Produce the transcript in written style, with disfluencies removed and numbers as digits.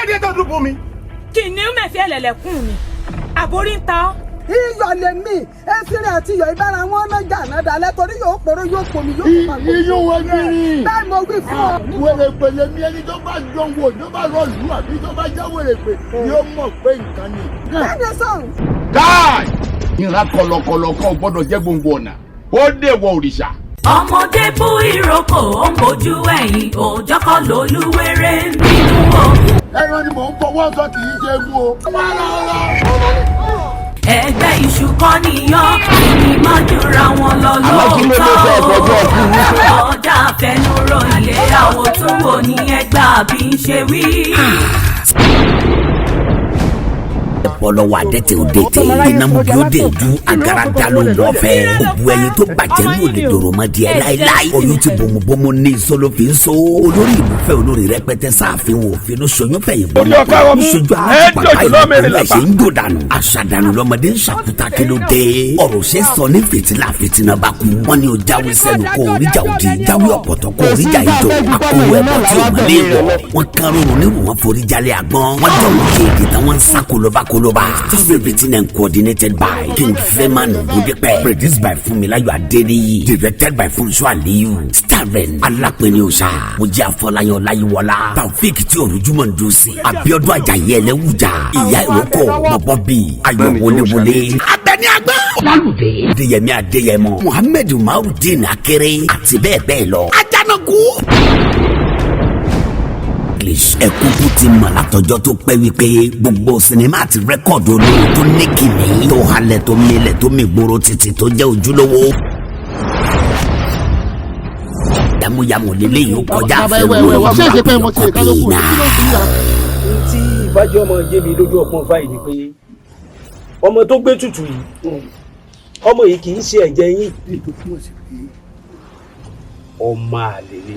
dé tó dùn fún mi. Kìnìún mẹ́fì ẹlẹ́lẹ́kùn mi àbórí ń ta ọ́. iyọ̀ lèmi ẹsìnrìn àti iyọ̀ ìbára wọn náà jà náà dalẹ̀ torí yóò pòrò yóò pomi yóò fún wa. iyún wo ni. bẹ́ẹ̀ mo wí fún ọ. wèrè pè lèmi ẹni tó bá jọ wò tó bá rọ lù àbí tó bá jẹ́ wèrè pè yóò mọ̀ pé nǹkan ni. bẹ́ẹ̀ni sọ̀rọ̀. káì ìran kọlọkọlọ kan gbọ́dọ̀ jẹ́ gbòǹgbò ọ̀nà ó dé wọ òrìṣà. ọmọdé bú ìrókò ó ń bojú ẹ̀yìn òòjọ́ kan lólúwẹ̀rẹ̀ nínú o. ẹran ni mò ń fọwọ́ sọ kì í ṣe mú o. ẹgbẹ́ iṣu kan nìyàn èmi máa jura wọn lọ lóòótọ́ ọjà fẹnuròyìn lé àwọn tó wò ní ẹgbẹ́ àbí ń ṣe wí. ọlọ́wọ́ adẹ́tẹ̀ òdètè ìnàmúbi òde ju agara ló lọ́fẹ̀ òbu ẹyin tó bàjẹ́ ní òde dòrò mọ́ díẹ̀ láíláí oyún ti bòmùbòmù ní ìsolófin so olórí ìlú fẹ́ olórí rẹpẹtẹ sáàfin òfin ló ṣoyún fẹ̀yìn bọ́ ìṣojú àwọn pàpà ìlú ṣe ń jò dànù àṣàdànù lọ́mọdé ń ṣàkúta kí ló dé ọ̀rọ̀ ṣe sọ ní fìtílà fìtínà bá kú wọn ni ó jáwé sẹ́nu kó oríjà òdì jáwé ọ̀pọ̀tọ̀ kó oríjà ìjọ àkówó ẹ̀bọ̀ tí ò mọ̀ ní ìwọ̀ wọn kan rọrùn nírú wọn forí jalè àgbọn wọn jọ wọn kéèké tán wọn ń sá kólóbákólóbá still written and coordinated by King Femi Odepe, produced by Fumilayo Adeniyi, directed by Funso Aliyu, starring Alapinni Moji Afolayan Olayiwola, Taofik tí Orujumọ Ndusi, Abiodun Ajayi Elewuja, Ìyá Ìrókò, Bọ̀bọ̀bí, Ayọ̀ Wọléwọlé, Abẹ́ni Àgbà, Lálùdé, Adéyẹmí Adéyẹmọ, Muhammed Umarudin Akere, àti bẹ́ẹ̀ bẹ́ẹ̀ lọ. Ajanaku. ẹ̀kúkú ti mọ̀ látọjọ́ tó pẹ́ wípé gbogbo sinimá àti rẹ́kọ̀dù olóhùn tó ní kìnnì tó halẹ̀ tó milẹ̀ tó mi gbòòrò títì tó jẹ́ ojúlówó. yamuyamu lele yìí ó kọjá àfẹ́wò ìlú àpòyọkọ̀ náà. tí ìbájọ́ ọmọ jẹ́bi lójú ọpọ́n fáyì ni pé ọmọ tó gbé tutù yìí ọmọ yìí kì í ṣe ẹ̀jẹ̀ yín ọmọ àlè ni.